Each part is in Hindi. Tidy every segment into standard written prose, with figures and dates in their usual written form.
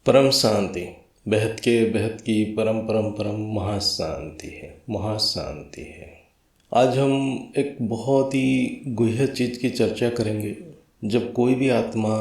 परम शांति। बेहद के बेहद की परम परम परम महाशांति है, महाशांति है। आज हम एक बहुत ही गुह्य चीज़ की चर्चा करेंगे। जब कोई भी आत्मा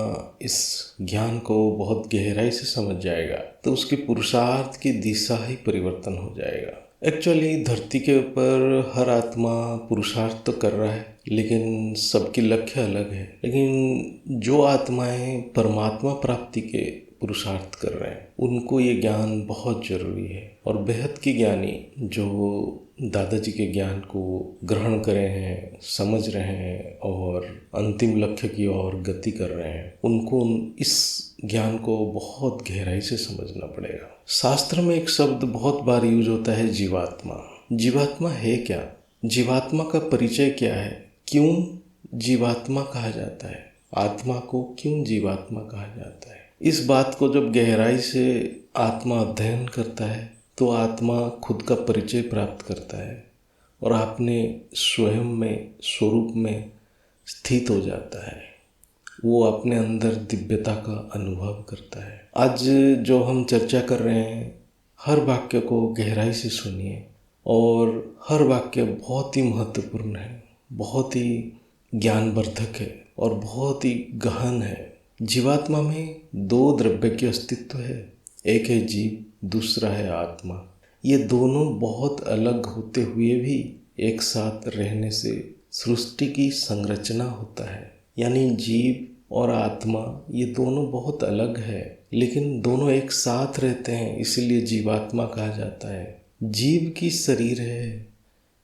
इस ज्ञान को बहुत गहराई से समझ जाएगा तो उसकी पुरुषार्थ की दिशा ही परिवर्तन हो जाएगा। एक्चुअली धरती के ऊपर हर आत्मा पुरुषार्थ तो कर रहा है, लेकिन सबकी लक्ष्य अलग है। लेकिन जो आत्माएं परमात्मा प्राप्ति के पुरुषार्थ कर रहे हैं उनको ये ज्ञान बहुत ज़रूरी है। और बेहद की ज्ञानी जो दादाजी के ज्ञान को ग्रहण करे हैं, समझ रहे हैं और अंतिम लक्ष्य की ओर गति कर रहे हैं, उनको इस ज्ञान को बहुत गहराई से समझना पड़ेगा। शास्त्र में एक शब्द बहुत बार यूज होता है, जीवात्मा। जीवात्मा है क्या? जीवात्मा का परिचय क्या है? क्यों जीवात्मा कहा जाता है? आत्मा को क्यों जीवात्मा कहा जाता है? इस बात को जब गहराई से आत्मा अध्ययन करता है तो आत्मा खुद का परिचय प्राप्त करता है और अपने स्वयं में, स्वरूप में स्थित हो जाता है। वो अपने अंदर दिव्यता का अनुभव करता है। आज जो हम चर्चा कर रहे हैं, हर वाक्य को गहराई से सुनिए और हर वाक्य बहुत ही महत्वपूर्ण है, बहुत ही ज्ञानवर्धक है और बहुत ही गहन है। जीवात्मा में दो द्रव्य के अस्तित्व है, एक है जीव, दूसरा है आत्मा। ये दोनों बहुत अलग होते हुए भी एक साथ रहने से सृष्टि की संरचना होता है। यानी जीव और आत्मा ये दोनों बहुत अलग है, लेकिन दोनों एक साथ रहते हैं, इसीलिए जीवात्मा कहा जाता है। जीव की शरीर है,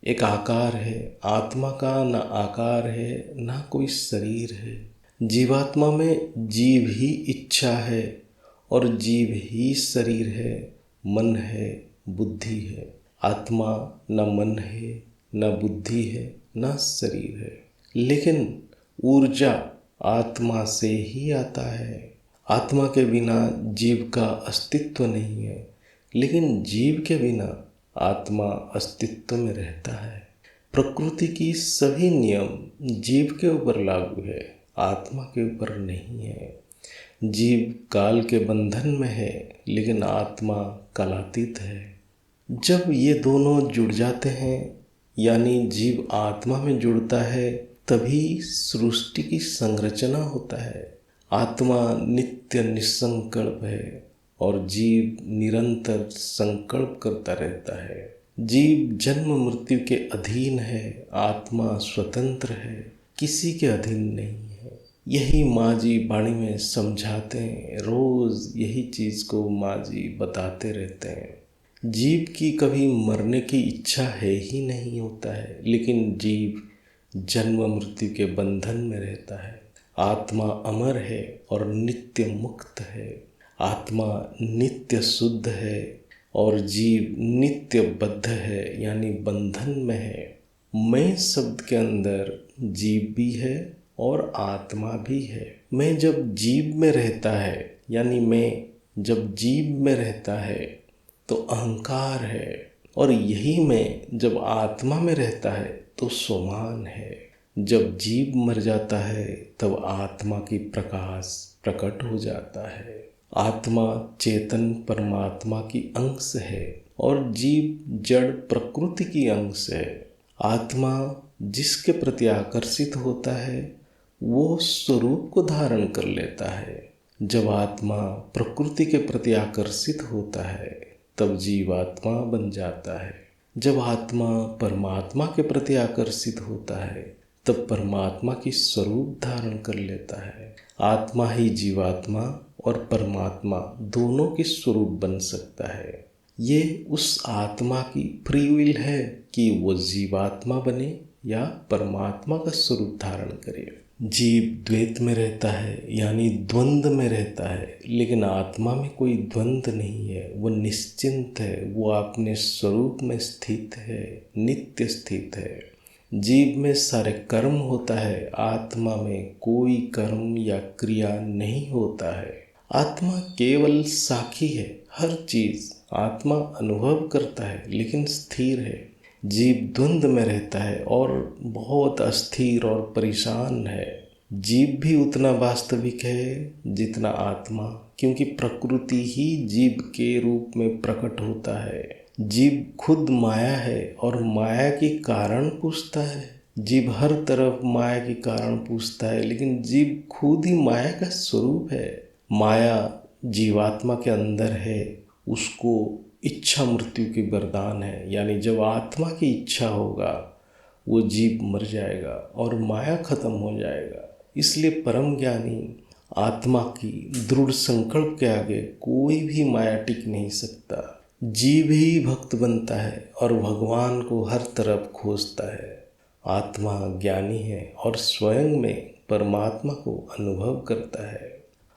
एक आकार है। आत्मा का ना आकार है ना कोई शरीर है। जीवात्मा में जीव ही इच्छा है और जीव ही शरीर है, मन है, बुद्धि है। आत्मा न मन है, न बुद्धि है, न शरीर है। लेकिन ऊर्जा आत्मा से ही आता है। आत्मा के बिना जीव का अस्तित्व नहीं है, लेकिन जीव के बिना आत्मा अस्तित्व में रहता है। प्रकृति की सभी नियम जीव के ऊपर लागू है, आत्मा के ऊपर नहीं है। जीव काल के बंधन में है, लेकिन आत्मा कालातीत है। जब ये दोनों जुड़ जाते हैं, यानी जीव आत्मा में जुड़ता है, तभी सृष्टि की संरचना होता है। आत्मा नित्य निसंकल्प है और जीव निरंतर संकल्प करता रहता है। जीव जन्म मृत्यु के अधीन है, आत्मा स्वतंत्र है, किसी के अधीन नहीं है। यही माँ जी वाणी में समझाते हैं, रोज़ यही चीज़ को माँ जी बताते रहते हैं। जीव की कभी मरने की इच्छा है ही नहीं होता है, लेकिन जीव जन्म मृत्यु के बंधन में रहता है। आत्मा अमर है और नित्य मुक्त है। आत्मा नित्य शुद्ध है और जीव नित्य बद्ध है, यानी बंधन में है। मैं शब्द के अंदर जीव भी है और आत्मा भी है। मैं जब जीव में रहता है, यानी मैं जब जीव में रहता है तो अहंकार है, और यही मैं जब आत्मा में रहता है तो स्वमान है। जब जीव मर जाता है तब आत्मा की प्रकाश प्रकट हो जाता है। आत्मा चेतन परमात्मा की अंश है और जीव जड़ प्रकृति की अंश है। आत्मा जिसके प्रति आकर्षित होता है वो स्वरूप को धारण कर लेता है। जब आत्मा प्रकृति के प्रति आकर्षित होता है तब जीवात्मा बन जाता है। जब आत्मा परमात्मा के प्रति आकर्षित होता है तब परमात्मा की स्वरूप धारण कर लेता है। आत्मा ही जीवात्मा और परमात्मा दोनों की स्वरूप बन सकता है। ये उस आत्मा की फ्री विल है कि वो जीवात्मा बने या परमात्मा का स्वरूप धारण करे। जीव द्वैत में रहता है, यानी द्वंद्व में रहता है, लेकिन आत्मा में कोई द्वंद्व नहीं है। वो निश्चिंत है, वो अपने स्वरूप में स्थित है, नित्य स्थित है। जीव में सारे कर्म होता है, आत्मा में कोई कर्म या क्रिया नहीं होता है। आत्मा केवल साक्षी है। हर चीज़ आत्मा अनुभव करता है लेकिन स्थिर है। जीव द्वंद्व में रहता है और बहुत अस्थिर और परेशान है। जीव भी उतना वास्तविक है जितना आत्मा, क्योंकि प्रकृति ही जीव के रूप में प्रकट होता है। जीव खुद माया है और माया के कारण पूछता है। जीव हर तरफ माया के कारण पूछता है, लेकिन जीव खुद ही माया का स्वरूप है। माया जीवात्मा के अंदर है, उसको इच्छा मृत्यु की वरदान है। यानी जब आत्मा की इच्छा होगा वो जीव मर जाएगा और माया खत्म हो जाएगा। इसलिए परम ज्ञानी आत्मा की दृढ़ संकल्प के आगे कोई भी माया टिक नहीं सकता। जीव ही भक्त बनता है और भगवान को हर तरफ खोजता है। आत्मा ज्ञानी है और स्वयं में परमात्मा को अनुभव करता है।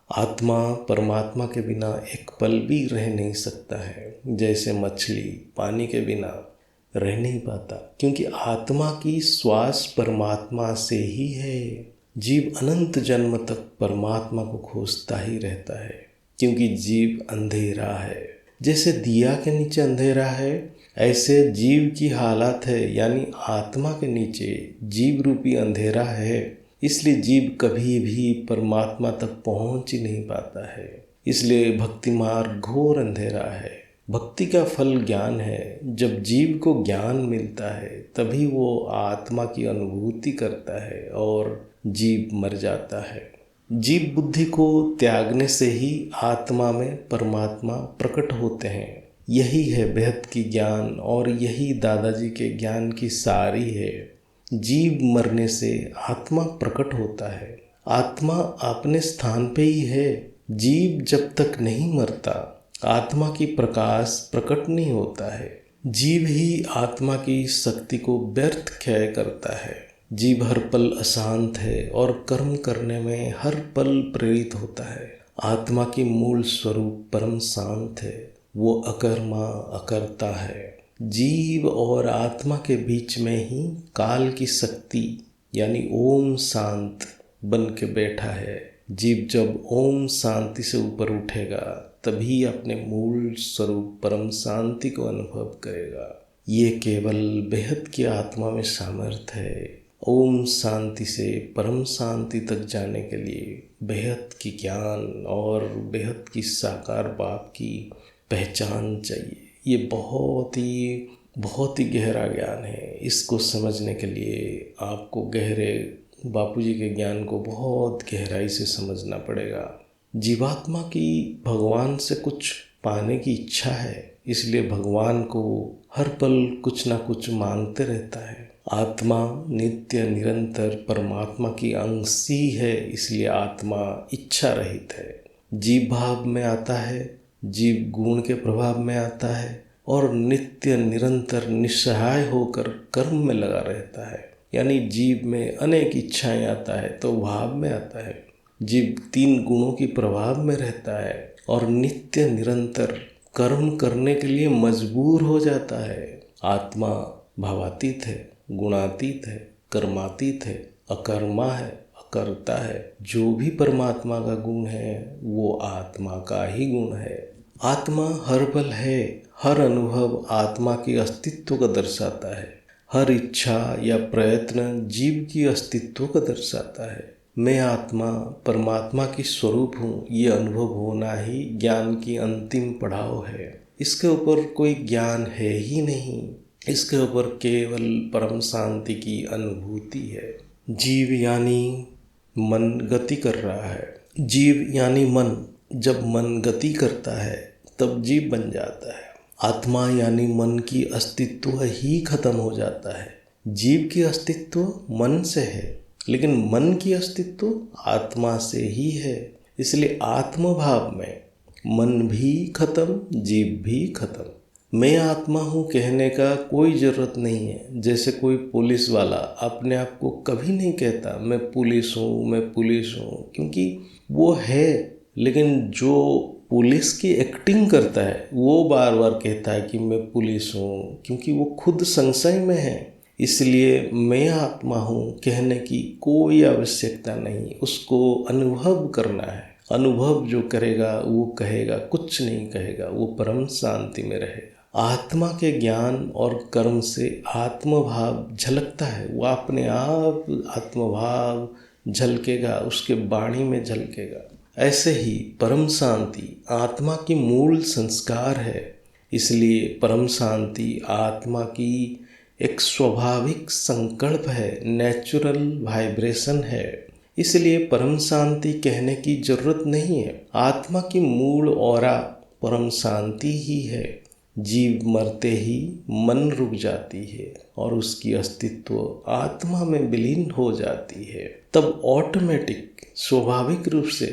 आत्मा परमात्मा के बिना एक पल भी रह नहीं सकता है। जैसे मछली पानी के बिना रह नहीं पाता, क्योंकि आत्मा की श्वास परमात्मा से ही है। जीव अनंत जन्म तक परमात्मा को खोजता ही रहता है, क्योंकि जीव अंधेरा है। जैसे दिया के नीचे अंधेरा है, ऐसे जीव की हालत है, यानी आत्मा के नीचे जीव रूपी अंधेरा है। इसलिए जीव कभी भी परमात्मा तक पहुंच ही नहीं पाता है। इसलिए भक्ति मार्ग घोर अंधेरा है। भक्ति का फल ज्ञान है। जब जीव को ज्ञान मिलता है तभी वो आत्मा की अनुभूति करता है और जीव मर जाता है। जीव बुद्धि को त्यागने से ही आत्मा में परमात्मा प्रकट होते हैं। यही है बेहद की ज्ञान और यही दादाजी के ज्ञान की सारी है। जीव मरने से आत्मा प्रकट होता है। आत्मा अपने स्थान पे ही है। जीव जब तक नहीं मरता आत्मा की प्रकाश प्रकट नहीं होता है। जीव ही आत्मा की शक्ति को व्यर्थ क्षय करता है। जीव हर पल अशांत है और कर्म करने में हर पल प्रेरित होता है। आत्मा की मूल स्वरूप परम शांत है। वो अकर्मा अकर्ता है। जीव और आत्मा के बीच में ही काल की शक्ति यानी ओम शांत बन के बैठा है। जीव जब ओम शांति से ऊपर उठेगा तभी अपने मूल स्वरूप परम शांति को अनुभव करेगा। ये केवल बेहद की आत्मा में सामर्थ्य है। ओम शांति से परम शांति तक जाने के लिए बेहद की ज्ञान और बेहद की साकार बाप की पहचान चाहिए। ये बहुत ही गहरा ज्ञान है। इसको समझने के लिए आपको गहरे बापूजी के ज्ञान को बहुत गहराई से समझना पड़ेगा। जीवात्मा की भगवान से कुछ पाने की इच्छा है, इसलिए भगवान को हर पल कुछ ना कुछ मांगते रहता है। आत्मा नित्य निरंतर परमात्मा की अंश ही है, इसलिए आत्मा इच्छा रहित है। जीव भाव में आता है, जीव गुण के प्रभाव में आता है और नित्य निरंतर निस्सहाय होकर कर्म में लगा रहता है। यानी जीव में अनेक इच्छाएं आता है तो भाव में आता है। जीव 3 गुणों की प्रभाव में रहता है और नित्य निरंतर कर्म करने के लिए मजबूर हो जाता है। आत्मा भावातीत है, गुणातीत है, कर्मातीत है, अकर्मा है, अकर्ता है। जो भी परमात्मा का गुण है वो आत्मा का ही गुण है। आत्मा हर पल है। हर अनुभव आत्मा के अस्तित्व को दर्शाता है। हर इच्छा या प्रयत्न जीव की अस्तित्व को दर्शाता है। मैं आत्मा परमात्मा की स्वरूप हूँ, ये अनुभव होना ही ज्ञान की अंतिम पड़ाव है। इसके ऊपर कोई ज्ञान है ही नहीं। इसके ऊपर केवल परम शांति की अनुभूति है। जीव यानी मन गति कर रहा है। जीव यानी मन, जब मन गति करता है तब जीव बन जाता है। आत्मा यानी मन की अस्तित्व ही खत्म हो जाता है। जीव की अस्तित्व मन से है, लेकिन मन की अस्तित्व आत्मा से ही है। इसलिए आत्मभाव में मन भी खत्म, जीव भी खत्म। मैं आत्मा हूँ कहने का कोई ज़रूरत नहीं है। जैसे कोई पुलिस वाला अपने आप को कभी नहीं कहता मैं पुलिस हूँ, मैं पुलिस हूँ, क्योंकि वो है। लेकिन जो पुलिस की एक्टिंग करता है वो बार बार कहता है कि मैं पुलिस हूँ, क्योंकि वो खुद संशय में है। इसलिए मैं आत्मा हूँ कहने की कोई आवश्यकता नहीं, उसको अनुभव करना है। अनुभव जो करेगा वो कहेगा, कुछ नहीं कहेगा, वो परम शांति में रहेगा। आत्मा के ज्ञान और कर्म से आत्मभाव झलकता है। वो अपने आप आत्मभाव झलकेगा, उसके वाणी में झलकेगा। ऐसे ही परम शांति आत्मा की मूल संस्कार है। इसलिए परम शांति आत्मा की एक स्वाभाविक संकल्प है, नेचुरल वाइब्रेशन है। इसलिए परम शांति कहने की जरूरत नहीं है। आत्मा की मूल ऑरा परम शांति ही है। जीव मरते ही मन रुक जाती है और उसकी अस्तित्व आत्मा में विलीन हो जाती है। तब ऑटोमेटिक स्वाभाविक रूप से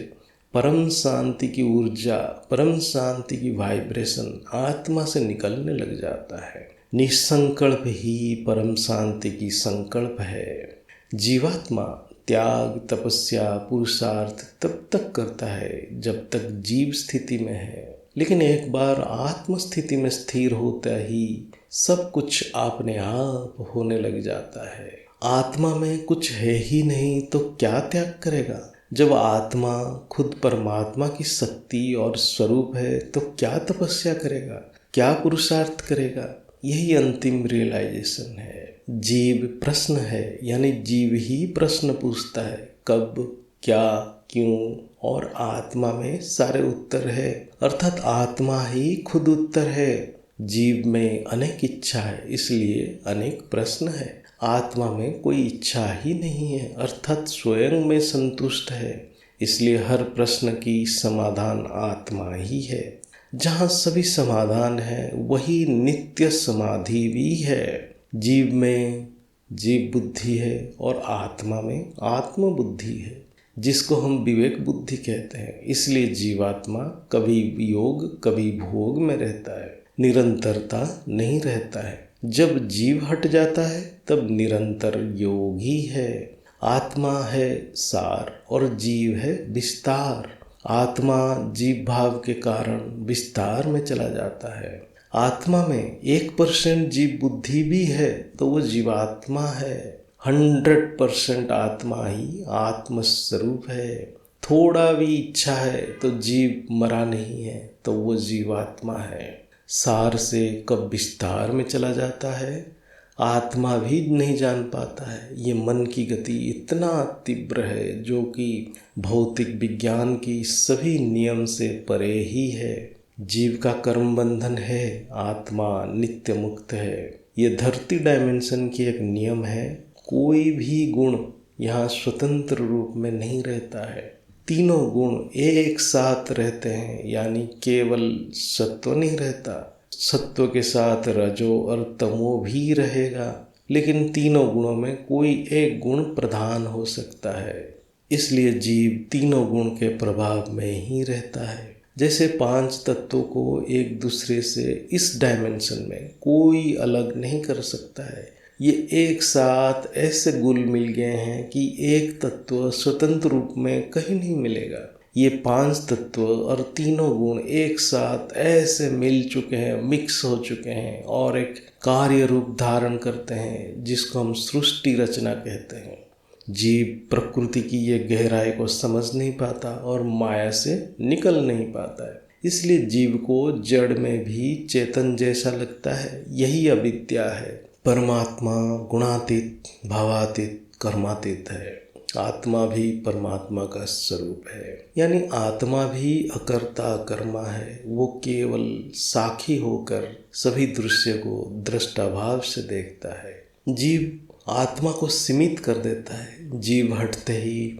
परम शांति की ऊर्जा, परम शांति की वाइब्रेशन आत्मा से निकलने लग जाता है। निसंकल्प ही परम शांति की संकल्प है। जीवात्मा त्याग, तपस्या, पुरुषार्थ तब तक करता है जब तक जीव स्थिति में है, लेकिन एक बार आत्म स्थिति में स्थिर होता ही सब कुछ अपने आप होने लग जाता है। आत्मा में कुछ है ही नहीं तो क्या त्याग करेगा? जब आत्मा खुद परमात्मा की शक्ति और स्वरूप है तो क्या तपस्या करेगा, क्या पुरुषार्थ करेगा? यही अंतिम रियलाइजेशन है। जीव प्रश्न है, यानी जीव ही प्रश्न पूछता है, कब, क्या, क्यों, और आत्मा में सारे उत्तर है, अर्थात आत्मा ही खुद उत्तर है। जीव में अनेक इच्छा है, इसलिए अनेक प्रश्न है। आत्मा में कोई इच्छा ही नहीं है, अर्थात स्वयं में संतुष्ट है, इसलिए हर प्रश्न की समाधान आत्मा ही है। जहाँ सभी समाधान है वही नित्य समाधि भी है। जीव में जीव बुद्धि है और आत्मा में आत्म बुद्धि है, जिसको हम विवेक बुद्धि कहते हैं। इसलिए जीवात्मा कभी योग कभी भोग में रहता है, निरंतरता नहीं रहता है। जब जीव हट जाता है तब निरंतर योग ही है। आत्मा है सार और जीव है विस्तार। आत्मा जीव भाव के कारण विस्तार में चला जाता है। आत्मा में 1% जीव बुद्धि भी है तो वो जीवात्मा है। 100% आत्मा ही आत्मस्वरूप है। थोड़ा भी इच्छा है तो जीव मरा नहीं है तो वो जीवात्मा है। सार से कब विस्तार में चला जाता है आत्मा भी नहीं जान पाता है। ये मन की गति इतना तीव्र है जो कि भौतिक विज्ञान की सभी नियम से परे ही है। जीव का कर्म बंधन है, आत्मा नित्य मुक्त है। ये धरती डायमेंशन की एक नियम है। कोई भी गुण यहाँ स्वतंत्र रूप में नहीं रहता है। तीनों गुण एक साथ रहते हैं, यानी केवल सत्व नहीं रहता। सत्व के साथ रजो और तमो भी रहेगा, लेकिन तीनों गुणों में कोई एक गुण प्रधान हो सकता है। इसलिए जीव तीनों गुण के प्रभाव में ही रहता है। जैसे 5 तत्वों को एक दूसरे से इस डायमेंशन में कोई अलग नहीं कर सकता है। ये एक साथ ऐसे गुल मिल गए हैं कि एक तत्व स्वतंत्र रूप में कहीं नहीं मिलेगा। ये 5 तत्व और तीनों गुण एक साथ ऐसे मिल चुके हैं, मिक्स हो चुके हैं और एक कार्य रूप धारण करते हैं, जिसको हम सृष्टि रचना कहते हैं। जीव प्रकृति की ये गहराई को समझ नहीं पाता और माया से निकल नहीं पाता है। इसलिए जीव को जड़ में भी चेतन जैसा लगता है। यही अविद्या है। परमात्मा गुणातीत, भावातीत, कर्मातीत है। आत्मा भी परमात्मा का स्वरूप है, यानी आत्मा भी अकर्ता अकर्मा है। वो केवल साक्षी होकर सभी दृश्य को दृष्टाभाव से देखता है। जीव आत्मा को सीमित कर देता है। जीव हटते ही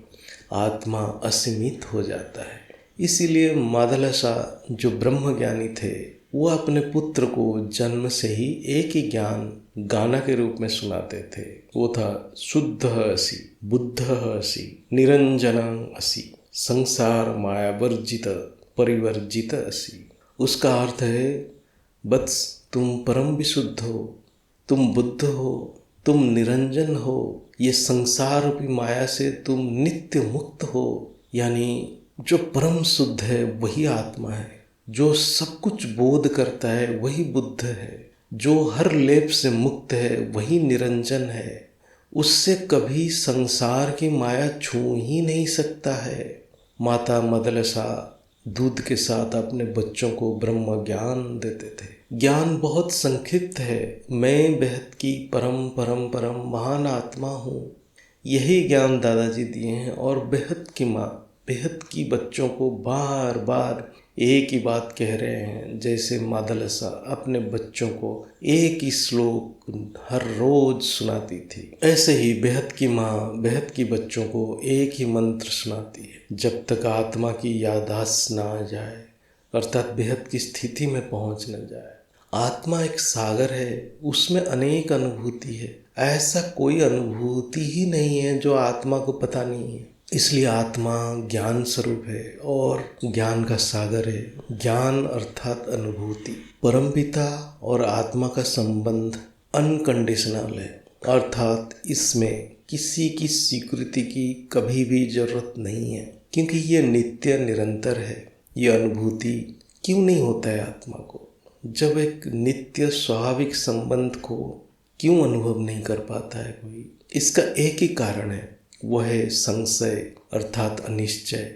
आत्मा असीमित हो जाता है। इसीलिए मादलसा जो ब्रह्मज्ञानी थे वो अपने पुत्र को जन्म से ही एक ही ज्ञान गाना के रूप में सुनाते थे। वो था शुद्ध असि, बुद्ध असि, निरंजन असि, संसार माया वर्जित परिवर्जित असि। उसका अर्थ है बत्स, तुम परम विशुद्ध हो, तुम बुद्ध हो, तुम निरंजन हो। ये संसार रूपी माया से तुम नित्य मुक्त हो। यानी जो परम शुद्ध है वही आत्मा है। जो सब कुछ बोध करता है वही बुद्ध है। जो हर लेप से मुक्त है वही निरंजन है। उससे कभी संसार की माया छू ही नहीं सकता है। माता मदलसा दूध के साथ अपने बच्चों को ब्रह्म ज्ञान देते थे। ज्ञान बहुत संक्षिप्त है। मैं बेहद की परम परम परम महान आत्मा हूँ। यही ज्ञान दादाजी दिए हैं। और बेहद की माँ बेहद की बच्चों को बार बार एक ही बात कह रहे हैं, जैसे मादलसा अपने बच्चों को एक ही श्लोक हर रोज सुनाती थी। ऐसे ही बेहद की माँ बेहद की बच्चों को एक ही मंत्र सुनाती है, जब तक आत्मा की याददाश्त ना आ जाए, अर्थात बेहद की स्थिति में पहुंच न जाए। आत्मा एक सागर है, उसमें अनेक अनुभूति है। ऐसा कोई अनुभूति ही नहीं है जो आत्मा को पता नहीं है। इसलिए आत्मा ज्ञान स्वरूप है और ज्ञान का सागर है। ज्ञान अर्थात अनुभूति। परमपिता और आत्मा का संबंध अनकंडीशनल है, अर्थात इसमें किसी की स्वीकृति की कभी भी जरूरत नहीं है, क्योंकि ये नित्य निरंतर है। ये अनुभूति क्यों नहीं होता है आत्मा को? जब एक नित्य स्वाभाविक संबंध को क्यों अनुभव नहीं कर पाता है कोई? इसका एक ही कारण है, वह है संशय अर्थात अनिश्चय।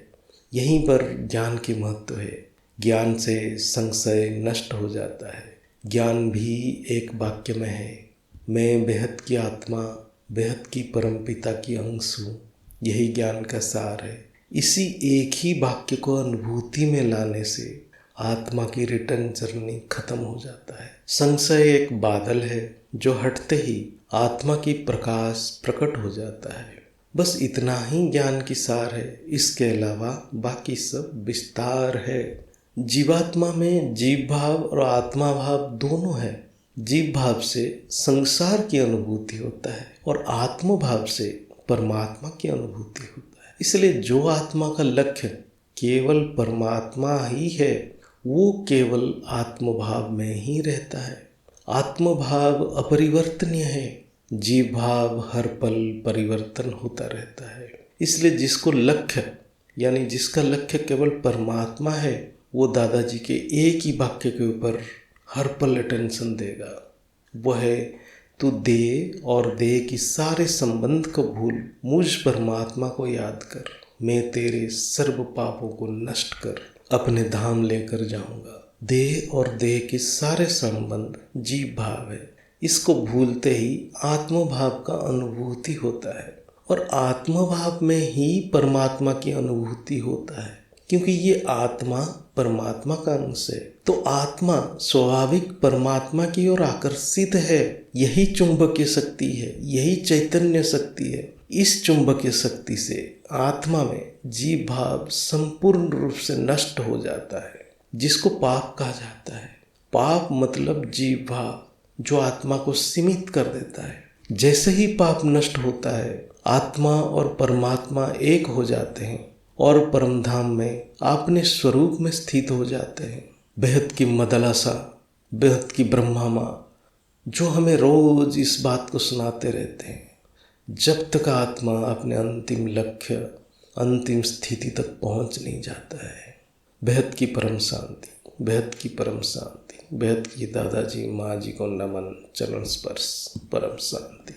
यहीं पर ज्ञान की महत्व है। ज्ञान से संशय नष्ट हो जाता है। ज्ञान भी एक वाक्य में है, मैं बेहद की आत्मा बेहद की परमपिता की अंश हूँ। यही ज्ञान का सार है। इसी एक ही वाक्य को अनुभूति में लाने से आत्मा की रिटर्न जर्नी खत्म हो जाता है। संशय एक बादल है जो हटते ही आत्मा की प्रकाश प्रकट हो जाता है। बस इतना ही ज्ञान की सार है। इसके अलावा बाकी सब विस्तार है। जीवात्मा में जीव भाव और आत्मा भाव दोनों है। जीव भाव से संसार की अनुभूति होता है और आत्म भाव से परमात्मा की अनुभूति होता है। इसलिए जो आत्मा का लक्ष्य केवल परमात्मा ही है, वो केवल आत्मभाव में ही रहता है। आत्मभाव अपरिवर्तनीय है। जीव भाव हर पल परिवर्तन होता रहता है। इसलिए जिसको लक्ष्य यानी जिसका लक्ष्य केवल परमात्मा है, वो दादाजी के एक ही वाक्य के ऊपर हर पल अटेंशन देगा। वह है, तू दे और दे की सारे संबंध को भूल, मुझ परमात्मा को याद कर। मैं तेरे सर्व पापों को नष्ट कर अपने धाम लेकर जाऊंगा। दे और दे के सारे संबंध जीव भाव है। इसको भूलते ही आत्मभाव का अनुभूति होता है और आत्मभाव में ही परमात्मा की अनुभूति होता है, क्योंकि ये आत्मा परमात्मा का अंश है। तो आत्मा स्वाभाविक परमात्मा की ओर आकर्षित है। यही चुंबकीय शक्ति है, यही चैतन्य शक्ति है। इस चुंबकीय शक्ति से आत्मा में जीव भाव संपूर्ण रूप से नष्ट हो जाता है, जिसको पाप कहा जाता है। पाप मतलब जीव भाव जो आत्मा को सीमित कर देता है। जैसे ही पाप नष्ट होता है, आत्मा और परमात्मा एक हो जाते हैं और परमधाम में अपने स्वरूप में स्थित हो जाते हैं। बेहद की मदलसा, बेहद की ब्रह्मा माँ जो हमें रोज इस बात को सुनाते रहते हैं, जब तक आत्मा अपने अंतिम लक्ष्य अंतिम स्थिति तक पहुंच नहीं जाता है। बेहद की परम शांति, बेहद की परम शांति, बेहद की दादाजी माँ जी को नमन, चरण स्पर्श, परम शांति।